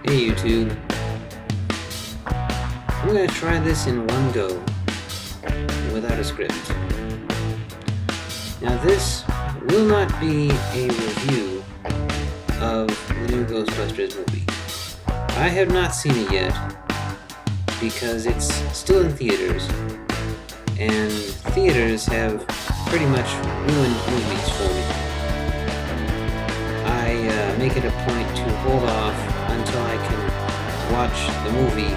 Hey YouTube, I'm going to try this in one go, without a script. Now this will not be a review of the new Ghostbusters movie. I have not seen it yet, because it's still in theaters, and theaters have pretty much ruined movies for me. I make it a point to hold off until I can watch the movie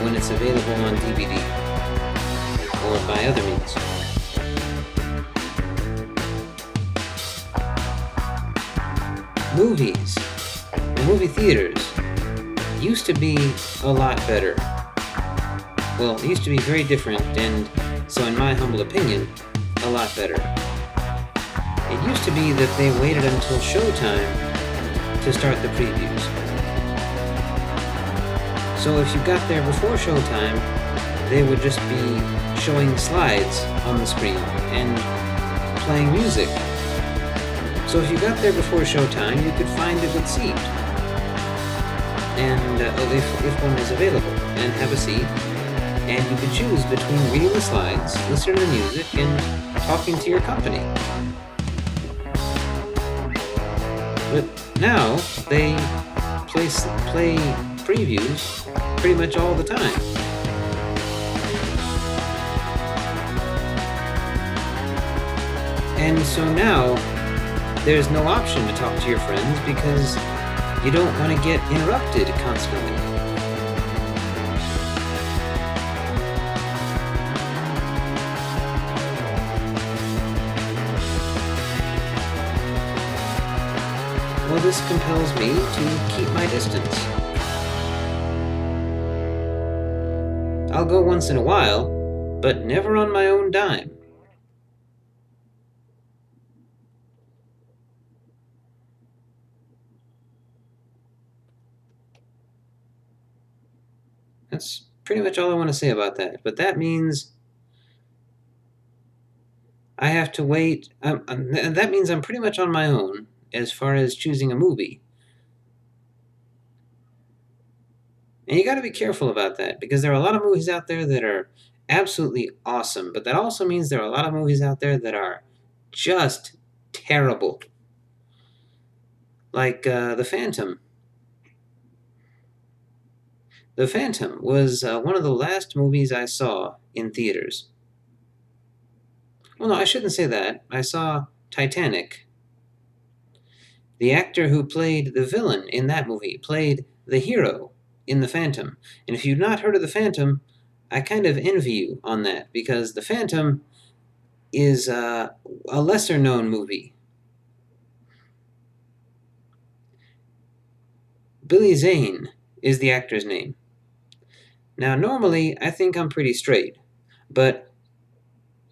when it's available on DVD or by other means. Movies and movie theaters used to be a lot better. Well, it used to be very different, and so in my humble opinion, a lot better. It used to be that they waited until showtime to start the previews. So if you got there before showtime, they would just be showing slides on the screen and playing music. So if you got there before showtime, you could find a good seat, and if one was available, and have a seat, and you could choose between reading the slides, listening to the music, and talking to your company. But now they play previews pretty much all the time. And so now there's no option to talk to your friends because you don't want to get interrupted constantly. Well, this compels me to keep my distance. I'll go once in a while, but never on my own dime. That's pretty much all I want to say about that. But that means I have to wait. That means I'm pretty much on my own as far as choosing a movie. And you got to be careful about that because there are a lot of movies out there that are absolutely awesome, but that also means there are a lot of movies out there that are just terrible. Like The Phantom. The Phantom was one of the last movies I saw in theaters. Well, no, I shouldn't say that. I saw Titanic. The actor who played the villain in that movie played the hero in The Phantom. And if you've not heard of The Phantom, I kind of envy you on that, because The Phantom is a lesser known movie. Billy Zane is the actor's name. Now, normally, I think I'm pretty straight, but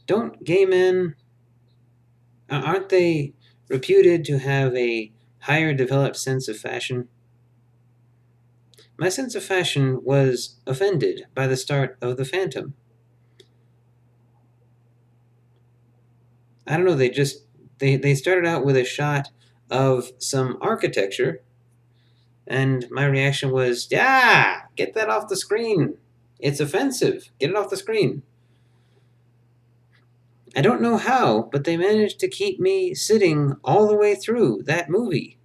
don't gay men, aren't they reputed to have a higher developed sense of fashion? My sense of fashion was offended by the start of The Phantom. I don't know, they started out with a shot of some architecture, and my reaction was, yeah, get that off the screen. It's offensive. Get it off the screen. I don't know how, but they managed to keep me sitting all the way through that movie.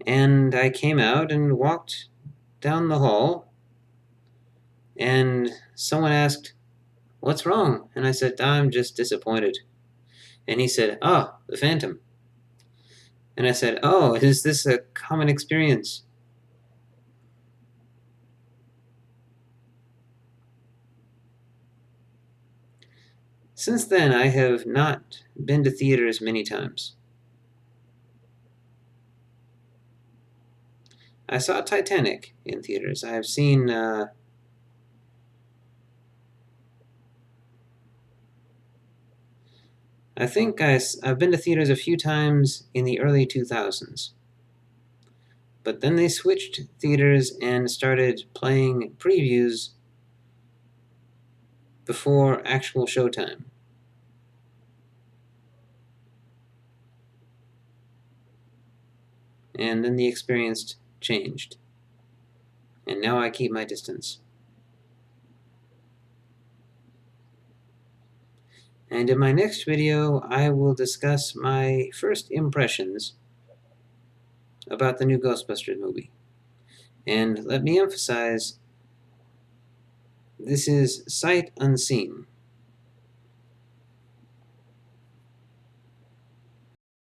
And I came out and walked down the hall, and someone asked, "What's wrong?" And I said, "I'm just disappointed." And he said, "Oh, The Phantom." And I said, "Oh, is this a common experience?" Since then, I have not been to theaters many times. I saw Titanic in theaters. I have seen I think I've been to theaters a few times in the early 2000s. But then they switched theaters and started playing previews before actual showtime. and then the experience changed. And now I keep my distance. And in my next video, I will discuss my first impressions about the new Ghostbusters movie. And let me emphasize, this is sight unseen.